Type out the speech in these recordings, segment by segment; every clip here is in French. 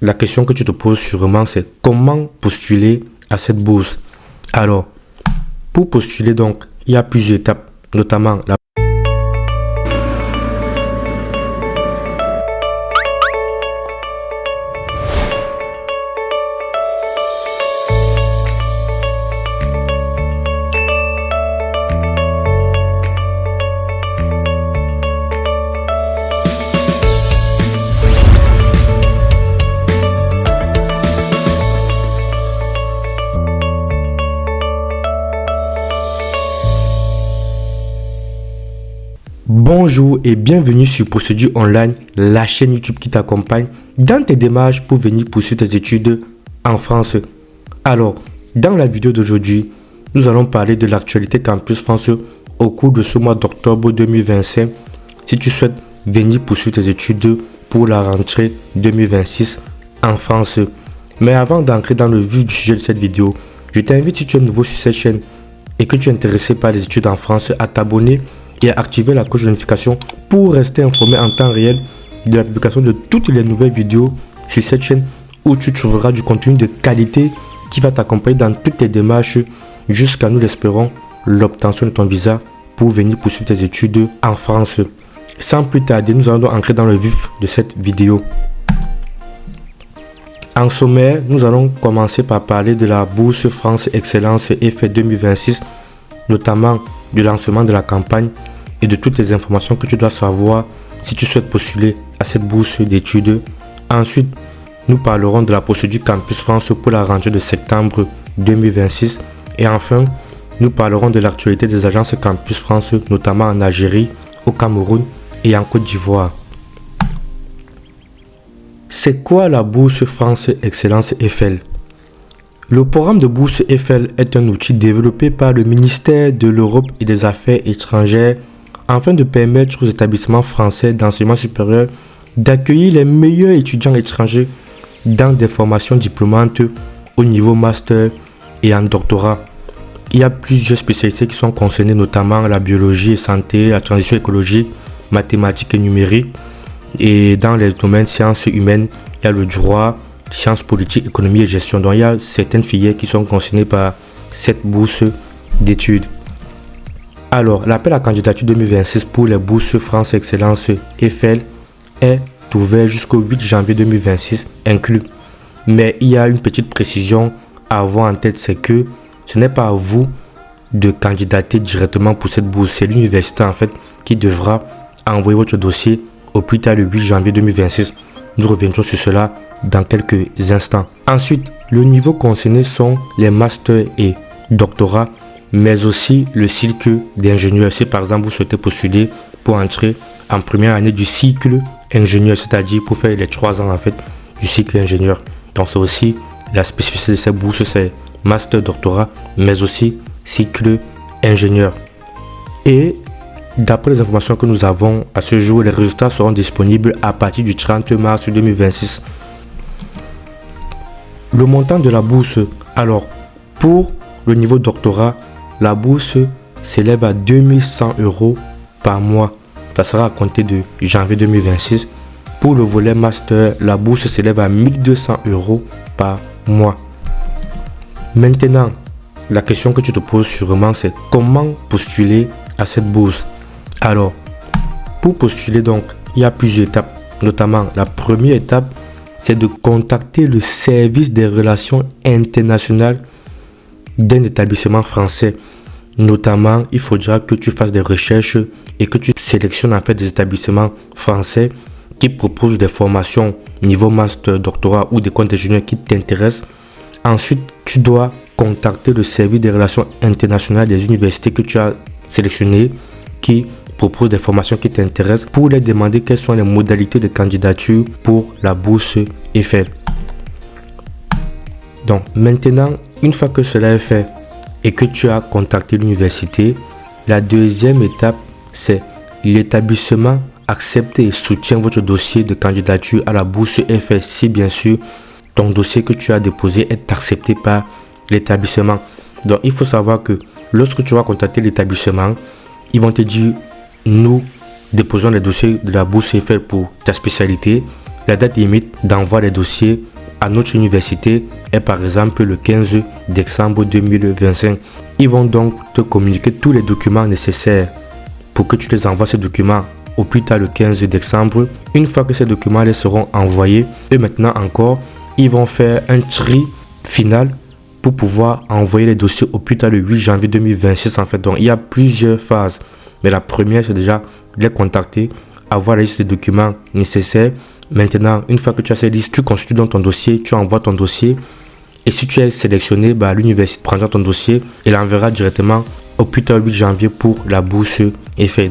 la question que tu te poses sûrement, c'est comment postuler à cette bourse. Alors, pour postuler donc, il y a plusieurs étapes, notamment la Bonjour et bienvenue sur Procédure Online, la chaîne YouTube qui t'accompagne dans tes démarches pour venir poursuivre tes études en France. Alors, dans la vidéo d'aujourd'hui, nous allons parler de l'actualité Campus France au cours de ce mois d'octobre 2025 si tu souhaites venir poursuivre tes études pour la rentrée 2026 en France. Mais avant d'entrer dans le vif du sujet de cette vidéo, je t'invite, si tu es nouveau sur cette chaîne et que tu es intéressé par les études en France, à t'abonner et à activer la cloche de notification pour rester informé en temps réel de la publication de toutes les nouvelles vidéos sur cette chaîne où tu trouveras du contenu de qualité qui va t'accompagner dans toutes tes démarches jusqu'à, nous l'espérons, l'obtention de ton visa pour venir poursuivre tes études en France. Sans plus tarder, nous allons entrer dans le vif de cette vidéo. En sommaire, nous allons commencer par parler de la bourse France Excellence EFEL 2026, notamment du lancement de la campagne et de toutes les informations que tu dois savoir si tu souhaites postuler à cette bourse d'études. Ensuite, nous parlerons de la procédure Campus France pour la rentrée de septembre 2026. Et enfin, nous parlerons de l'actualité des agences Campus France, notamment en Algérie, au Cameroun et en Côte d'Ivoire. C'est quoi la bourse France Excellence EFEL? Le programme de bourse EFEL est un outil développé par le ministère de l'Europe et des Affaires étrangères afin de permettre aux établissements français d'enseignement supérieur d'accueillir les meilleurs étudiants étrangers dans des formations diplômantes au niveau master et en doctorat. Il y a plusieurs spécialités qui sont concernées, notamment la biologie et santé, la transition écologique, mathématiques et numérique. Et dans les domaines sciences humaines, il y a le droit, sciences politiques, économie et gestion. Donc il y a certaines filières qui sont concernées par cette bourse d'études. Alors, l'appel à candidature 2026 pour les bourses France Excellence EFEL est ouvert jusqu'au 8 janvier 2026 inclus. Mais il y a une petite précision à avoir en tête, c'est que ce n'est pas à vous de candidater directement pour cette bourse. C'est l'université en fait qui devra envoyer votre dossier au plus tard le 8 janvier 2026. Nous reviendrons sur cela dans quelques instants. Ensuite, le niveau concerné sont les masters et doctorats, mais aussi le cycle d'ingénieur. Si par exemple vous souhaitez postuler pour entrer en première année du cycle ingénieur, c'est-à-dire pour faire les 3 ans en fait du cycle ingénieur. Donc c'est aussi la spécificité de cette bourse, c'est master, doctorat, mais aussi cycle ingénieur. Et d'après les informations que nous avons à ce jour, les résultats seront disponibles à partir du 30 mars 2026. Le montant de la bourse, alors pour le niveau doctorat, la bourse s'élève à 2100 € par mois. Ça sera à compter de janvier 2026. Pour le volet master, la bourse s'élève à 1200 € par mois. Maintenant, la question que tu te poses sûrement, c'est comment postuler à cette bourse. Alors, pour postuler donc, il y a plusieurs étapes. Notamment, la première étape, c'est de contacter le service des relations internationales d'un établissement français. Notamment, il faudra que tu fasses des recherches et que tu sélectionnes en fait des établissements français qui proposent des formations niveau master, doctorat ou des comptes ingénieurs qui t'intéressent. Ensuite, tu dois contacter le service des relations internationales des universités que tu as sélectionnées qui proposent des formations qui t'intéressent pour leur demander quelles sont les modalités de candidature pour la bourse EFEL. Donc maintenant, une fois que cela est fait et que tu as contacté l'université, la deuxième étape, c'est l'établissement accepte et soutient votre dossier de candidature à la bourse EFEL si bien sûr ton dossier que tu as déposé est accepté par l'établissement. Donc il faut savoir que lorsque tu vas contacter l'établissement, ils vont te dire nous déposons les dossiers de la bourse EFEL pour ta spécialité la date limite d'envoi des dossiers à notre université est par exemple le 15 décembre 2025. Ils vont donc te communiquer tous les documents nécessaires pour que tu les envoies ces documents au plus tard le 15 décembre. Une fois que ces documents les seront envoyés, et maintenant encore, ils vont faire un tri final pour pouvoir envoyer les dossiers au plus tard le 8 janvier 2026 en fait. Donc il y a plusieurs phases. Mais la première, c'est déjà les contacter, avoir la liste des documents nécessaires. Maintenant, une fois que tu as ces listes, tu constitues dans ton dossier, tu envoies ton dossier. Et si tu es sélectionné, l'université prendra ton dossier et l'enverra directement au plus tard le 8 janvier pour la bourse Eiffel.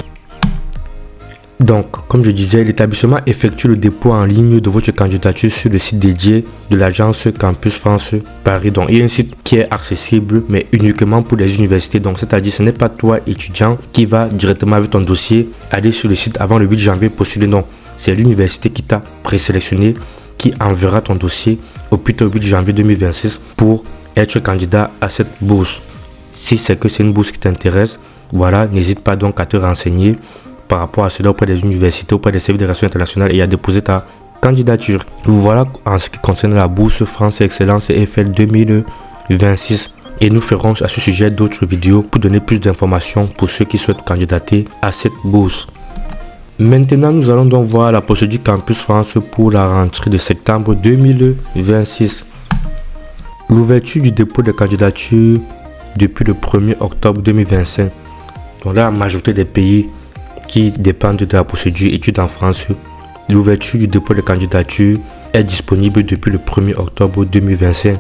Donc, comme je disais, l'établissement effectue le dépôt en ligne de votre candidature sur le site dédié de l'agence Campus France Paris. Donc, il y a un site qui est accessible, mais uniquement pour les universités. Donc, c'est-à-dire, ce n'est pas toi, étudiant, qui va directement avec ton dossier aller sur le site avant le 8 janvier postuler. Non, c'est l'université qui t'a présélectionné, qui enverra ton dossier au plus tard le 8 janvier 2026 pour être candidat à cette bourse. Si c'est que c'est une bourse qui t'intéresse, voilà, n'hésite pas donc à te renseigner par rapport à cela auprès des universités, auprès des services de relations internationales et à déposer ta candidature. Voilà en ce qui concerne la bourse France Excellence Eiffel 2026. Et nous ferons à ce sujet d'autres vidéos pour donner plus d'informations pour ceux qui souhaitent candidater à cette bourse. Maintenant, nous allons donc voir la procédure Campus France pour la rentrée de septembre 2026. L'ouverture du dépôt de candidature depuis le 1er octobre 2025. Donc là, la majorité des pays qui dépendent de la procédure études en France, l'ouverture du dépôt de candidature est disponible depuis le 1er octobre 2025.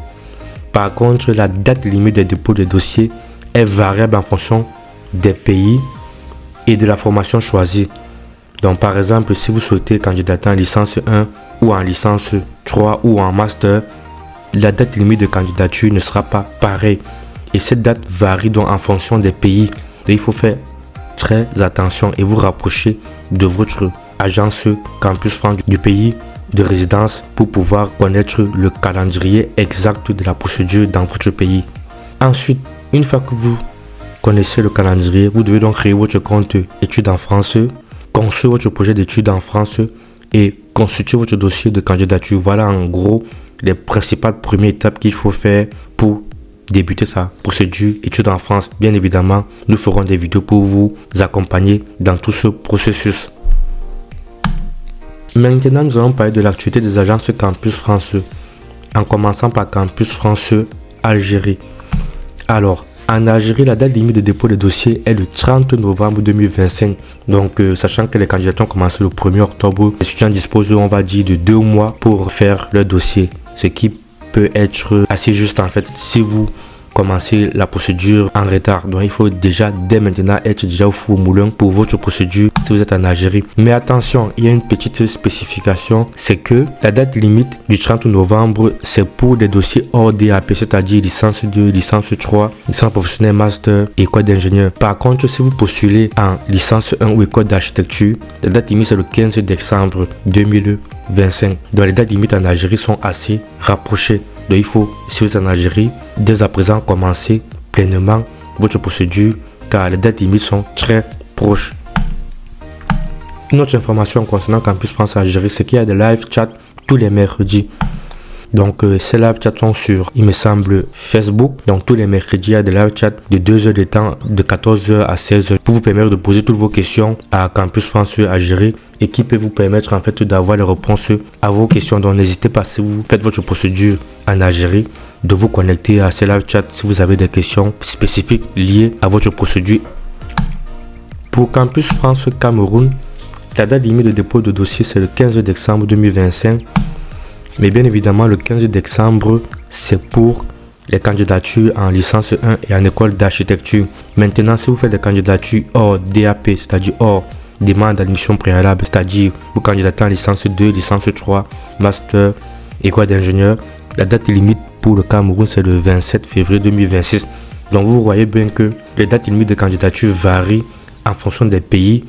Par contre, la date limite des dépôts de dossiers est variable en fonction des pays et de la formation choisie. Donc par exemple, si vous souhaitez candidater en licence 1 ou en licence 3 ou en master, la date limite de candidature ne sera pas pareille. Et cette date varie donc en fonction des pays. Et il faut faire très attention et vous rapprocher de votre agence Campus France du pays de résidence pour pouvoir connaître le calendrier exact de la procédure dans votre pays. Ensuite, une fois que vous connaissez le calendrier, vous devez donc créer votre compte études en France, construire votre projet d'études en France et constituer votre dossier de candidature. Voilà en gros les principales premières étapes qu'il faut faire pour débuter sa procédure études en France. Bien évidemment, nous ferons des vidéos pour vous accompagner dans tout ce processus. Maintenant, nous allons parler de l'actualité des agences Campus France, en commençant par Campus France Algérie. Alors, en Algérie, la date limite de dépôt de dossier est le 30 novembre 2025. Donc, sachant que les candidatures ont commencé le 1er octobre, les étudiants disposent, on va dire, de 2 mois pour faire leur dossier, ce qui peut être assez juste en fait si vous commencez la procédure en retard. Donc il faut déjà dès maintenant être déjà au four au moulin pour votre procédure si vous êtes en Algérie. Mais attention, il y a une petite spécification, c'est que la date limite du 30 novembre c'est pour des dossiers hors DAP, c'est-à-dire licence 2, licence 3, licence professionnelle, master, école d'ingénieur. Par contre, si vous postulez en licence 1 ou école d'architecture, la date limite c'est le 15 décembre 2025. Donc les dates limites en Algérie sont assez rapprochées. Donc il faut, si vous êtes en Algérie, dès à présent commencer pleinement votre procédure car les dates limites sont très proches. Une autre information concernant Campus France Algérie, c'est qu'il y a des live chats tous les mercredis. Donc ces live chats sont sur, il me semble, Facebook. Donc tous les mercredis, il y a des live chats de 2 heures de temps, de 14h à 16h, pour vous permettre de poser toutes vos questions à Campus France Algérie et qui peut vous permettre en fait d'avoir les réponses à vos questions. Donc n'hésitez pas, si vous faites votre procédure en Algérie, de vous connecter à ces live chats si vous avez des questions spécifiques liées à votre procédure. Pour Campus France Cameroun, la date limite de dépôt de dossier c'est le 15 décembre 2025. Mais bien évidemment, le 15 décembre, c'est pour les candidatures en licence 1 et en école d'architecture. Maintenant, si vous faites des candidatures hors DAP, c'est-à-dire hors demande d'admission préalable, c'est-à-dire vous candidatez en licence 2, licence 3, master, école d'ingénieur, la date limite pour le Cameroun, c'est le 27 février 2026. Donc, vous voyez bien que les dates limites de candidature varient en fonction des pays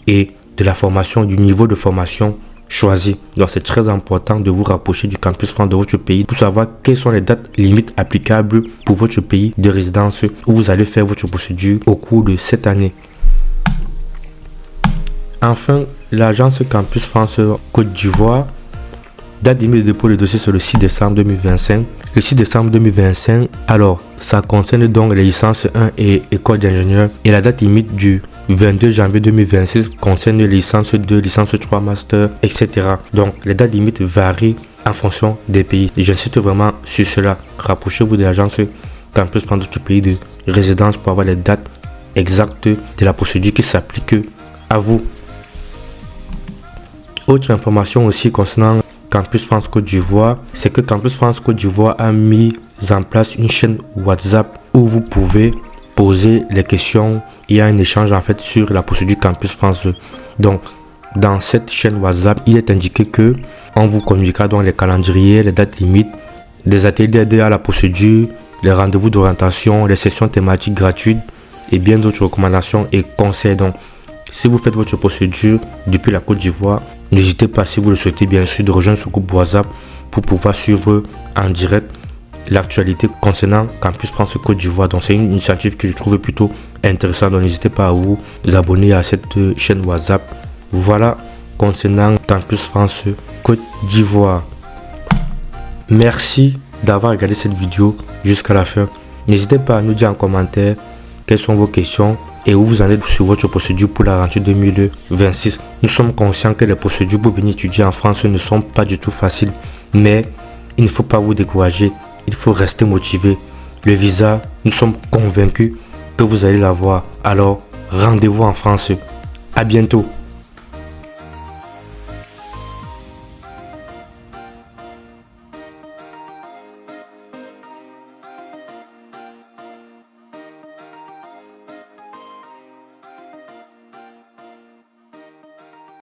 et de la formation, du niveau de formation choisi. Donc c'est très important de vous rapprocher du Campus France de votre pays pour savoir quelles sont les dates limites applicables pour votre pays de résidence où vous allez faire votre procédure au cours de cette année. Enfin, l'agence Campus France Côte d'Ivoire Date limite de dépôt de dossier, c'est le 6 décembre 2025. Le 6 décembre 2025, alors ça concerne donc les licences 1 et école d'ingénieur. Et la date limite du 22 janvier 2026 concerne les licences 2, licence 3, master, etc. Donc les dates limites varient en fonction des pays. J'insiste vraiment sur cela. Rapprochez-vous de l'agence Campus France de votre pays de résidence pour avoir les dates exactes de la procédure qui s'applique à vous. Autre information aussi concernant Campus France Côte d'Ivoire, c'est que Campus France Côte d'Ivoire a mis en place une chaîne WhatsApp où vous pouvez poser les questions. Il y a un échange en fait sur la procédure Campus France. Donc dans cette chaîne WhatsApp, il est indiqué que on vous communiquera dans les calendriers, les dates limites, des ateliers d'aide à la procédure, les rendez-vous d'orientation, les sessions thématiques gratuites et bien d'autres recommandations et conseils. Donc si vous faites votre procédure depuis la Côte d'Ivoire, n'hésitez pas, si vous le souhaitez bien sûr, de rejoindre ce groupe WhatsApp pour pouvoir suivre en direct l'actualité concernant Campus France Côte d'Ivoire. Donc c'est une initiative que je trouve plutôt intéressante. Donc n'hésitez pas à vous abonner à cette chaîne WhatsApp. Voilà concernant Campus France Côte d'Ivoire. Merci d'avoir regardé cette vidéo jusqu'à la fin. N'hésitez pas à nous dire en commentaire quelles sont vos questions et où vous en êtes sur votre procédure pour la rentrée 2026. Nous sommes conscients que les procédures pour venir étudier en France ne sont pas du tout faciles, mais il ne faut pas vous décourager, il faut rester motivé. Le visa, nous sommes convaincus que vous allez l'avoir. Alors, rendez-vous en France. À bientôt.